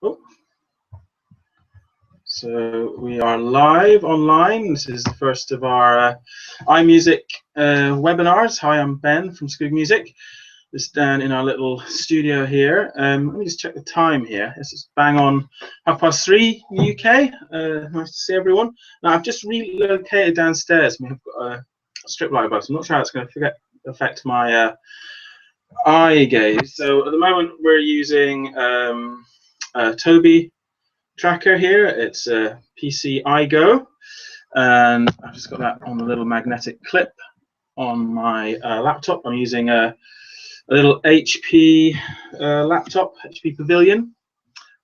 Oh. So we are live online. This is the first of our iiMusic webinars. Hi, I'm Ben from Skoog Music. This is down in our little studio here. Let me just check the time here. This is bang on 3:30 UK. Nice to see everyone. Now I've just relocated downstairs. We've got a strip light above, so I'm not sure how it's going to affect my eye gaze. So at the moment we're using Toby tracker here. It's a PC iGo, and I've just got that on a little magnetic clip on my laptop. I'm using a little HP laptop, HP Pavilion,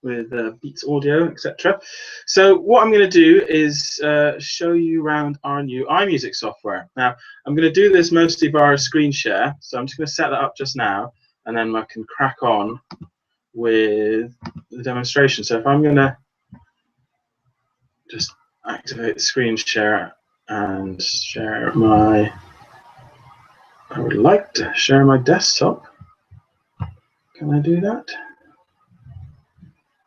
with Beats Audio, etc. So what I'm going to do is show you around our new iiMusic software. Now I'm going to do this mostly via screen share, so I'm just going to set that up just now, and then I can crack on with the demonstration. So if I'm going to just activate the screen share and share my, I would like to share my desktop. Can I do that?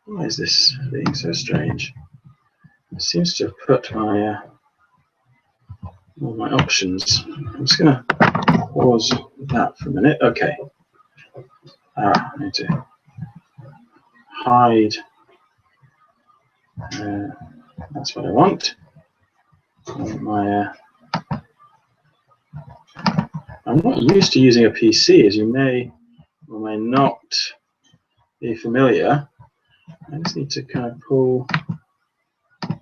Why is this being so strange? It seems to have put my all my options. I'm just going to pause that for a minute. Okay. I need to hide. That's what I want. I'm not used to using a PC, as you may or may not be familiar. I just need to kind of pull,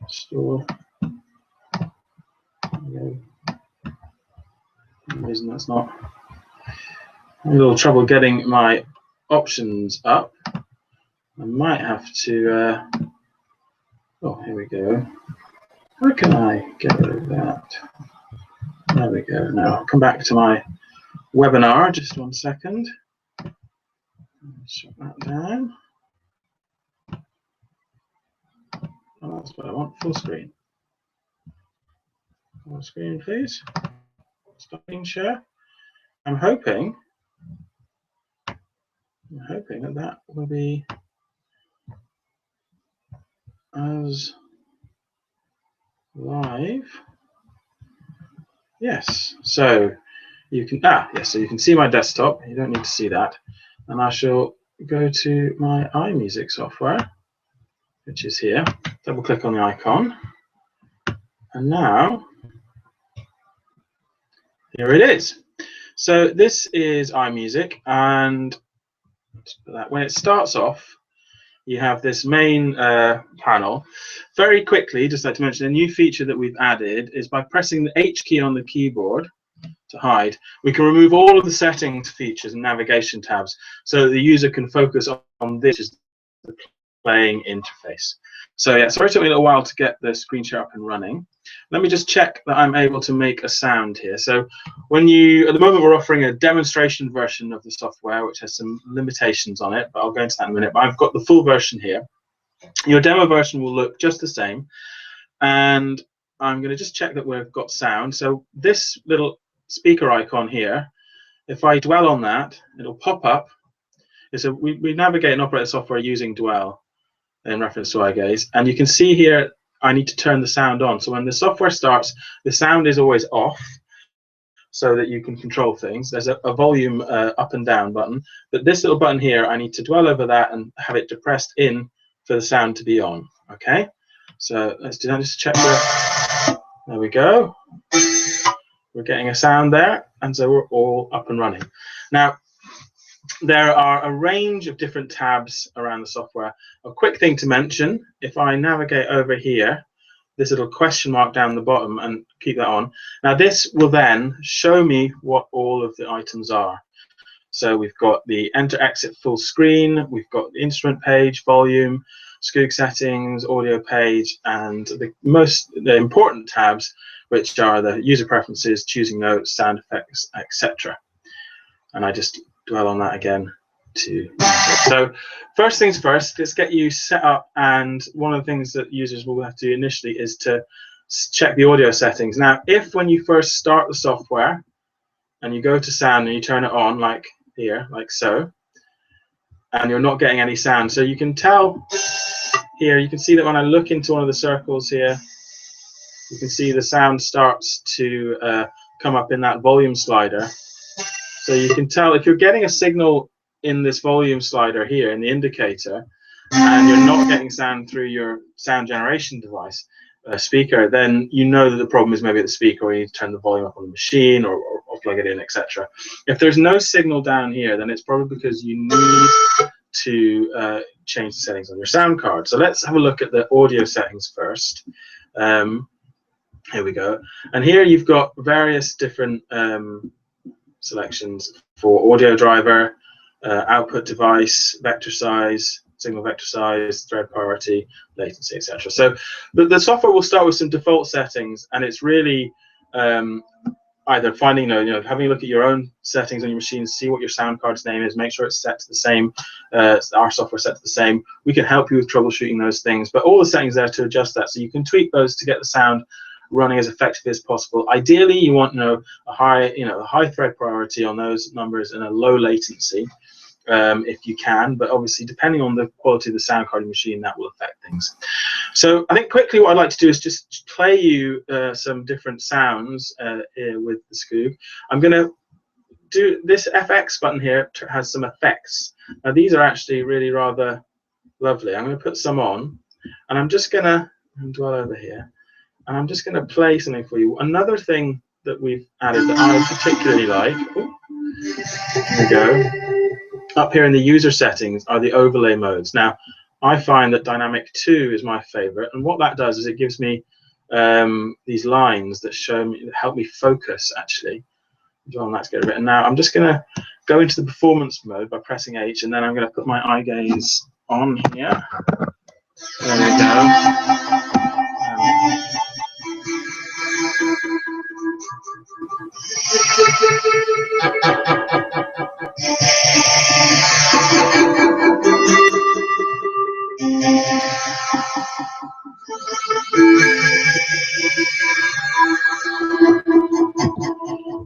store. For some reason that's not. I'm having a little trouble getting my options up. I might have to. Oh, here we go. How can I get rid of that? There we go. Now I'll come back to my webinar. Just 1 second. Shut that down. Oh, that's what I want. Full screen. Full screen, please. Stopping share. I'm hoping that that will be as live. Yes. So you can yes. So you can see my desktop. You don't need to see that. And I shall go to my iiMusic software, which is here. Double click on the icon, and now here it is. So this is iiMusic, and when it starts off, you have this main panel. Very quickly, just like to mention, a new feature that we've added is by pressing the H key on the keyboard to hide, we can remove all of the settings features and navigation tabs, so that the user can focus on this, is the playing interface. So yeah, sorry it took me a little while to get the screen share up and running. Let me just check that I'm able to make a sound here. So when you, at the moment we're offering a demonstration version of the software which has some limitations on it, but I'll go into that in a minute. But I've got the full version here. Your demo version will look just the same, and I'm going to just check that we've got sound. So this little speaker icon here, if I dwell on that, it'll pop up. So we navigate and operate the software using dwell in reference to eyegaze, and you can see here I need to turn the sound on. So when the software starts, the sound is always off, so that you can control things. There's a volume up and down button, but this little button here, I need to dwell over that and have it depressed in for the sound to be on. Okay, so let's do that. Just check that. There we go. We're getting a sound there, and so we're all up and running. Now, there are a range of different tabs around the software. A quick thing to mention, if I navigate over here, this little question mark down the bottom, and keep that on. Now this will then show me what all of the items are. So we've got the enter exit full screen, we've got the instrument page, volume, Skoog settings, audio page, and the important tabs, which are the user preferences, choosing notes, sound effects, etc. And I just dwell on that again to. So first things first, let's get you set up, and one of the things that users will have to do initially is to check the audio settings. Now, if when you first start the software and you go to sound and you turn it on, like here, like so, and you're not getting any sound, so you can tell here, you can see that when I look into one of the circles here, you can see the sound starts to come up in that volume slider. So you can tell if you're getting a signal in this volume slider here in the indicator, and you're not getting sound through your sound generation device, speaker, then you know that the problem is maybe at the speaker, or you need to turn the volume up on the machine, or plug it in, etc. If there's no signal down here, then it's probably because you need to change the settings on your sound card. So let's have a look at the audio settings first. Here we go. And here you've got various different selections for audio driver, output device, vector size, signal vector size, thread priority, latency, etc. So the software will start with some default settings, and it's really either finding, having a look at your own settings on your machine, see what your sound card's name is, make sure it's set to the same, our software set to the same. We can help you with troubleshooting those things, but all the settings there to adjust that, so you can tweak those to get the sound running as effectively as possible. Ideally, you want a high thread priority on those numbers and a low latency, if you can, but obviously depending on the quality of the sound card machine, that will affect things. So I think quickly what I'd like to do is just play you some different sounds here with the Skoog. I'm going to do this FX button here, has some effects. Now these are actually really rather lovely. I'm going to put some on, and I'm just going to dwell over here, and I'm just going to play something for you. Another thing that we've added that I particularly like, here we go. Up here in the user settings are the overlay modes. Now, I find that Dynamic 2 is my favorite, and what that does is it gives me these lines that help me focus, actually. John, let's get rid of it. And now I'm just going to go into the performance mode by pressing H, and then I'm going to put my eye gaze on here. There we go.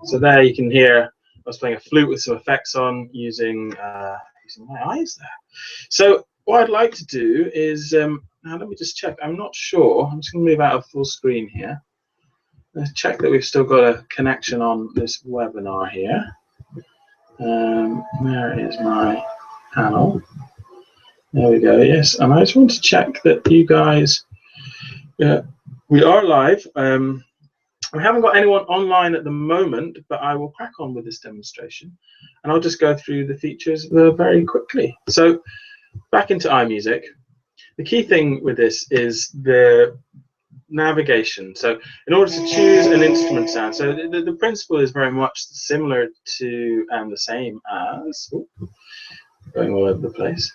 So there you can hear I was playing a flute with some effects on using my eyes there. So what I'd like to do is, now let me just check, I'm not sure, I'm just going to move out of full screen here. Let's check that we've still got a connection on this webinar here. Where is my panel? There we go, yes, and I just want to check that you guys, we are live. We haven't got anyone online at the moment, but I will crack on with this demonstration, and I'll just go through the features very quickly. So back into iiMusic. The key thing with this is the navigation. So in order to choose an instrument sound, so the principle is very much similar to and the same as, going all over the place,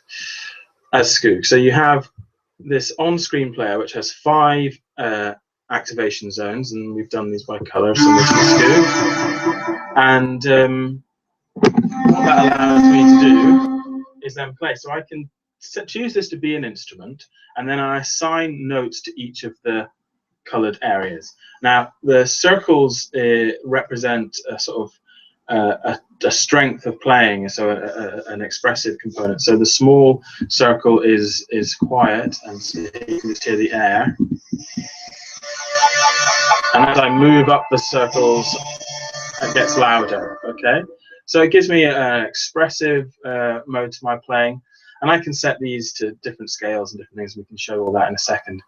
as Skoog. So you have this on-screen player which has 5 activation zones, and we've done these by color, similar to Skoog. And what that allows me to do is then play. So I can choose this to be an instrument, and then I assign notes to each of the colored areas. Now the circles represent a sort of a strength of playing, so an expressive component. So the small circle is quiet, and so you can just hear the air. And as I move up the circles, it gets louder. Okay, so it gives me an expressive mode to my playing, and I can set these to different scales and different things. We can show all that in a second.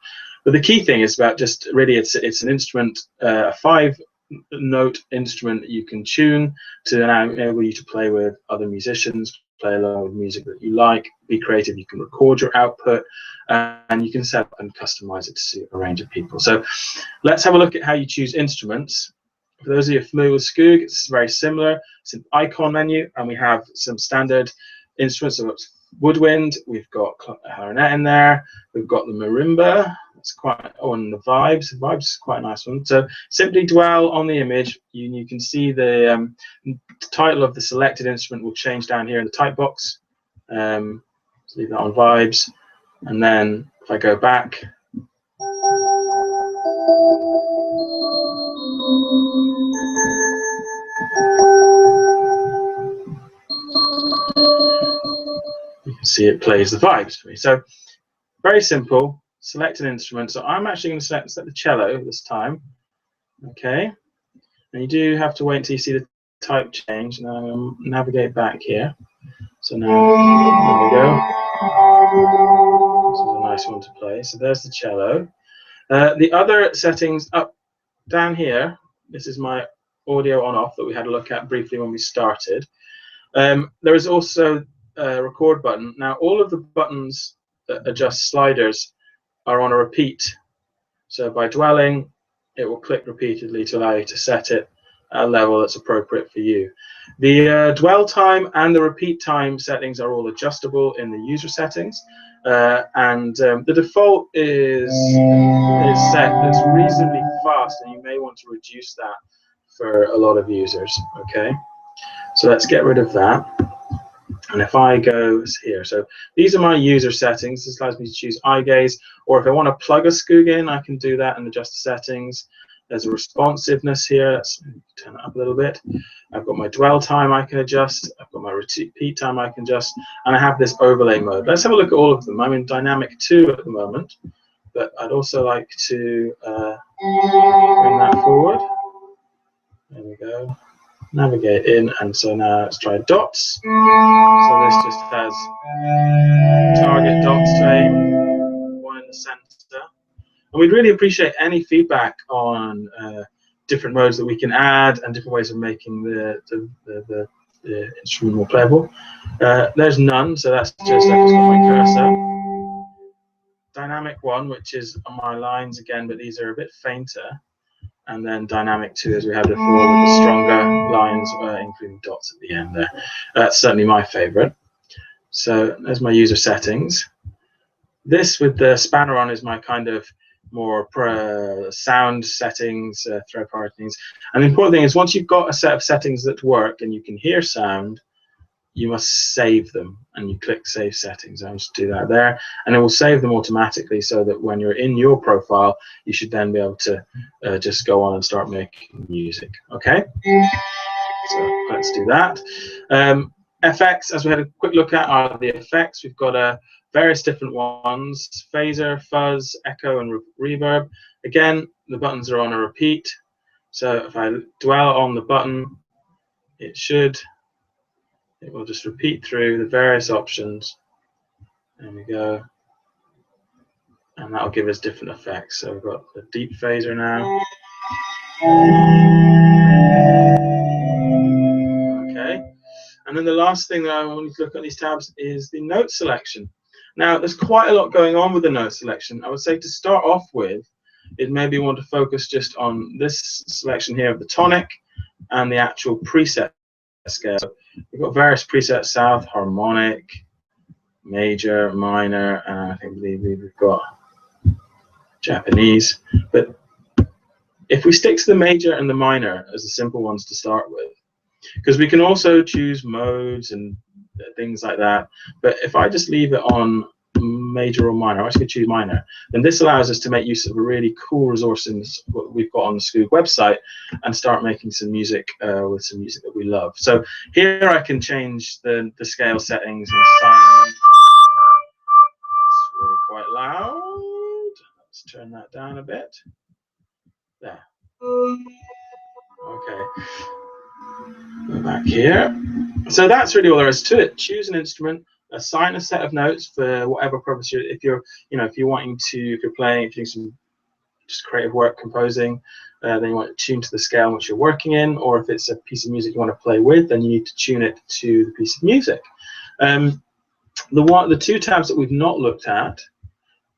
But the key thing is about just really, it's an instrument, a 5-note instrument that you can tune to enable you to play with other musicians, play along with music that you like, be creative. You can record your output, and you can set up and customize it to suit a range of people. So let's have a look at how you choose instruments. For those of you familiar with Skoog, it's very similar. It's an icon menu, and we have some standard instruments. So we've got woodwind, we've got clarinet in there, we've got the marimba. It's quite on the vibes. The vibes is quite a nice one. So simply dwell on the image. You can see the title of the selected instrument will change down here in the type box. So leave that on vibes, and then if I go back, you can see it plays the vibes for me. So very simple. Select an instrument. So I'm actually going to select the cello this time. Okay. And you do have to wait until you see the type change. Now I'm going to navigate back here. So now, there we go. This is a nice one to play. So there's the cello. The other settings up down here, this is my audio on off that we had a look at briefly when we started. There is also a record button. Now all of the buttons that adjust sliders are on a repeat. So by dwelling, it will click repeatedly to allow you to set it at a level that's appropriate for you. The dwell time and the repeat time settings are all adjustable in the user settings, and the default is set. It's reasonably fast, and you may want to reduce that for a lot of users. Okay, so let's get rid of that. And if I go here, so these are my user settings. This allows me to choose eyegaze, or if I want to plug a Skoog in, I can do that and adjust the settings. There's a responsiveness here. Let's turn it up a little bit. I've got my dwell time I can adjust. I've got my repeat time I can adjust, and I have this overlay mode. Let's have a look at all of them. I'm in dynamic 2 at the moment, but I'd also like to bring that forward. There we go. Navigate in, and so now let's try dots. So this just has target dots tray, one in the center. And we'd really appreciate any feedback on different modes that we can add and different ways of making the instrument more playable. There's none, so that's just, I've just got my cursor. Dynamic 1, which is on my lines again, but these are a bit fainter. And then dynamic 2, as we had before, with the stronger lines, including dots at the end there. That's certainly my favorite. So there's my user settings. This with the spanner on is my kind of more sound settings, third party things. And the important thing is, once you've got a set of settings that work and you can hear sound, you must save them, and you click Save Settings. I'll just do that there, and it will save them automatically, so that when you're in your profile, you should then be able to just go on and start making music. Okay, so let's do that. FX, as we had a quick look at, are the effects. We've got various different ones: phaser, fuzz, echo, and reverb. Again, the buttons are on a repeat, so if I dwell on the button, it will just repeat through the various options. There we go. And that'll give us different effects. So we've got the deep phaser now. Okay. And then the last thing that I want to look at these tabs is the note selection. Now, there's quite a lot going on with the note selection. I would say to start off with, it maybe want to focus just on this selection here of the tonic and the actual preset scale. We've got various presets: south, harmonic, major, minor, and I believe we've got Japanese. But if we stick to the major and the minor as the simple ones to start with, because we can also choose modes and things like that. But if I just leave it on major or minor, I actually choose minor, then this allows us to make use of a really cool resource in what we've got on the Skoog website and start making some music with some music that we love. So here I can change the scale settings and assign them. It's really quite loud. Let's turn that down a bit. There. Okay. Go back here. So that's really all there is to it. Choose an instrument, assign a set of notes for whatever purpose if you're wanting to, if you're doing some just creative work, composing, then you want to tune to the scale in which you're working in, or if it's a piece of music you want to play with, then you need to tune it to the piece of music. The two tabs that we've not looked at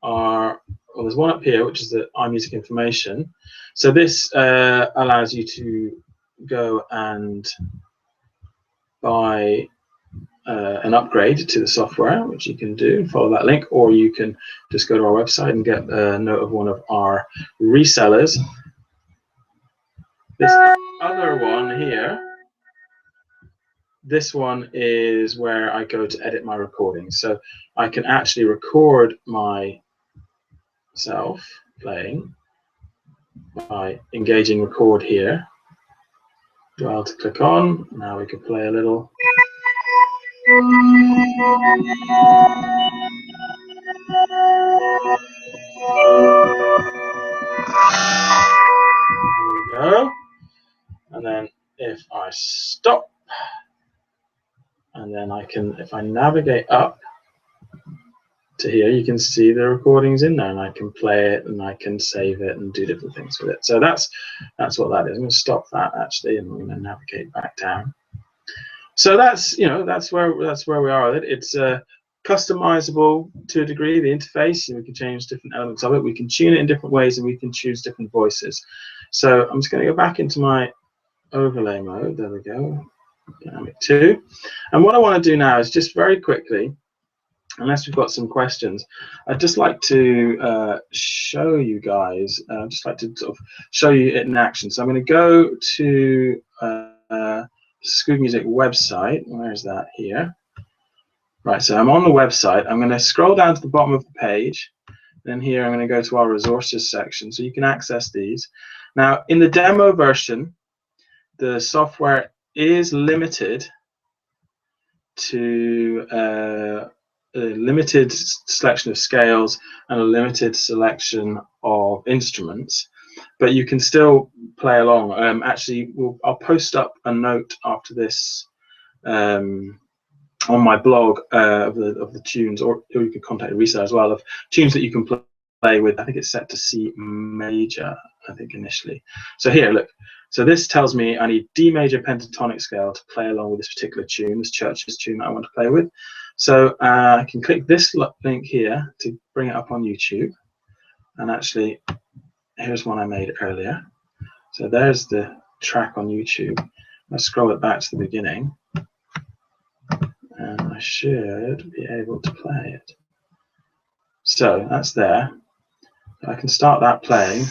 are, well, there's one up here which is the iiMusic information. So this allows you to go and buy an upgrade to the software, which you can do, follow that link, or you can just go to our website and get a note of one of our resellers. This other one here, this one is where I go to edit my recordings. So I can actually record myself playing by engaging record here. Well, to click on, now we can play a little. if I navigate up to here, you can see the recordings in there, and I can play it and I can save it and do different things with it. So that's what that is. I'm going to stop that actually, and I'm going to navigate back down. So that's that's where we are with it. It's customizable to a degree, the interface, and we can change different elements of it. We can tune it in different ways, and we can choose different voices. So I'm just going to go back into my overlay mode. There we go, dynamic 2. And what I want to do now is just very quickly, unless we've got some questions, I'd just like to show you guys, just like to sort of show you it in action. So I'm going to go to iiMusic website. Where is that? Here. Right, so I'm on the website. I'm going to scroll down to the bottom of the page. Then here I'm going to go to our resources section, so you can access these. Now, in the demo version, the software is limited to a limited selection of scales and a limited selection of instruments, but you can still play along. Actually, I'll post up a note after this on my blog of the tunes, or you can contact a reseller as well, of tunes that you can play with. I think it's set to C major, I think, initially. So here, look. So this tells me I need D major pentatonic scale to play along with this particular tune, this Church's tune that I want to play with. So I can click this link here to bring it up on YouTube. And actually, here's one I made earlier. So there's the track on YouTube. I'll scroll it back to the beginning, and I should be able to play it. So that's there. I can start that playing.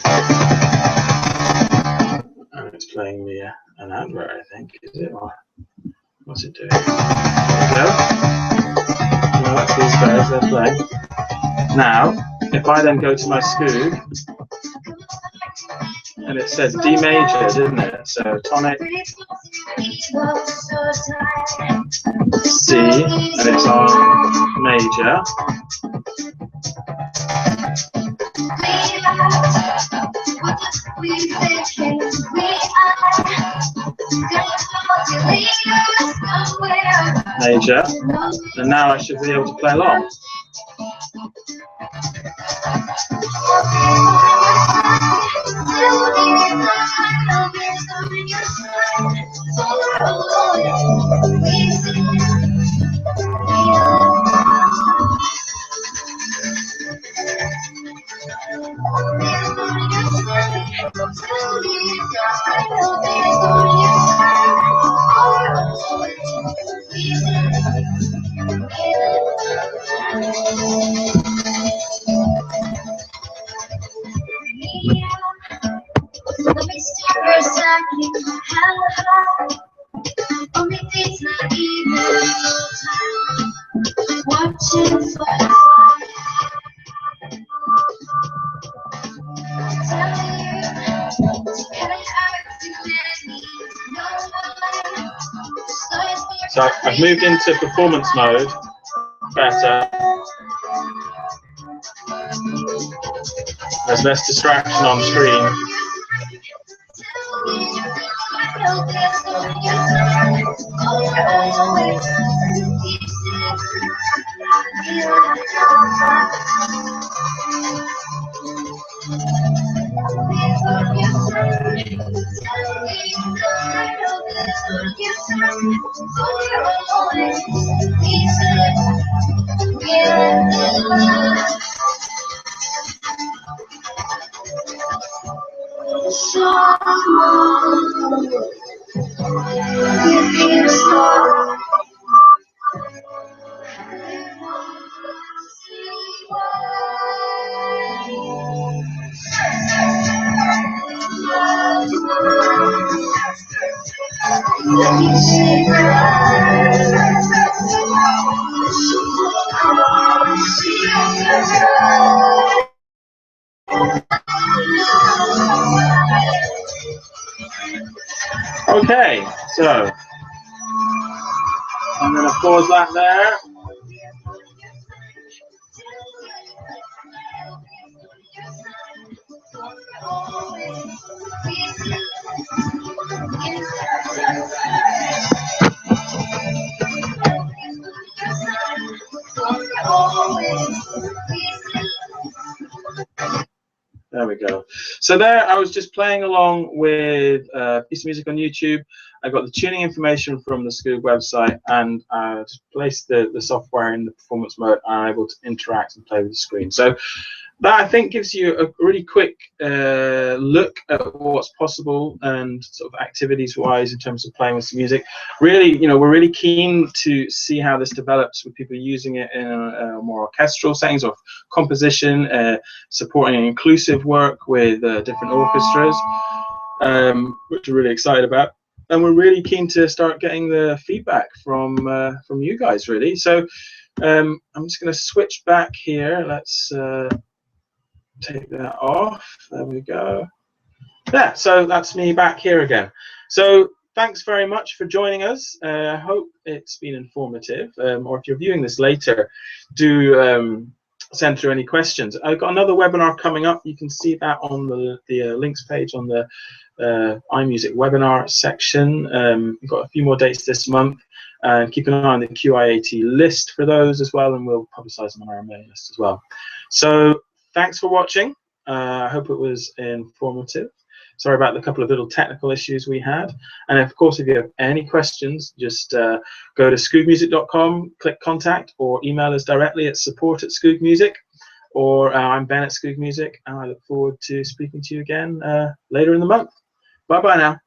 And it's playing me an advert, I think. Is it? Or what's it doing? There we go. No, that's these guys, they're playing. Now, if I then go to my Skoog, and it said D major, didn't it? So tonic, C, and it's on major. Major, and now I should be able to play along. So I've moved into performance mode better. There's less distraction on screen. Okay, so I'm going to pause that there. There we go. So there, I was just playing along with a piece of music on YouTube. I got the tuning information from the Skoog website, and I just placed the software in the performance mode, and I'm able to interact and play with the screen. So that, I think, gives you a really quick look at what's possible and sort of activities-wise in terms of playing with some music. Really, you know, we're really keen to see how this develops with people using it in a more orchestral settings of composition, supporting inclusive work with different orchestras, which we're really excited about. And we're really keen to start getting the feedback from you guys, really. So I'm just going to switch back here. Let's take that off. There we go. Yeah, so that's me back here again. So thanks very much for joining us. I hope it's been informative. Or if you're viewing this later, do send through any questions. I've got another webinar coming up. You can see that on the links page on the iiMusic webinar section. We've got a few more dates this month. Keep an eye on the QIAT list for those as well, and we'll publicize them on our mailing list as well. So thanks for watching. I hope it was informative. Sorry about the couple of little technical issues we had. And of course, if you have any questions, just go to skoogmusic.com, click contact, or email us directly at support@skoogmusic, or I'm Ben at Skoog Music, and I look forward to speaking to you again later in the month. Bye-bye now.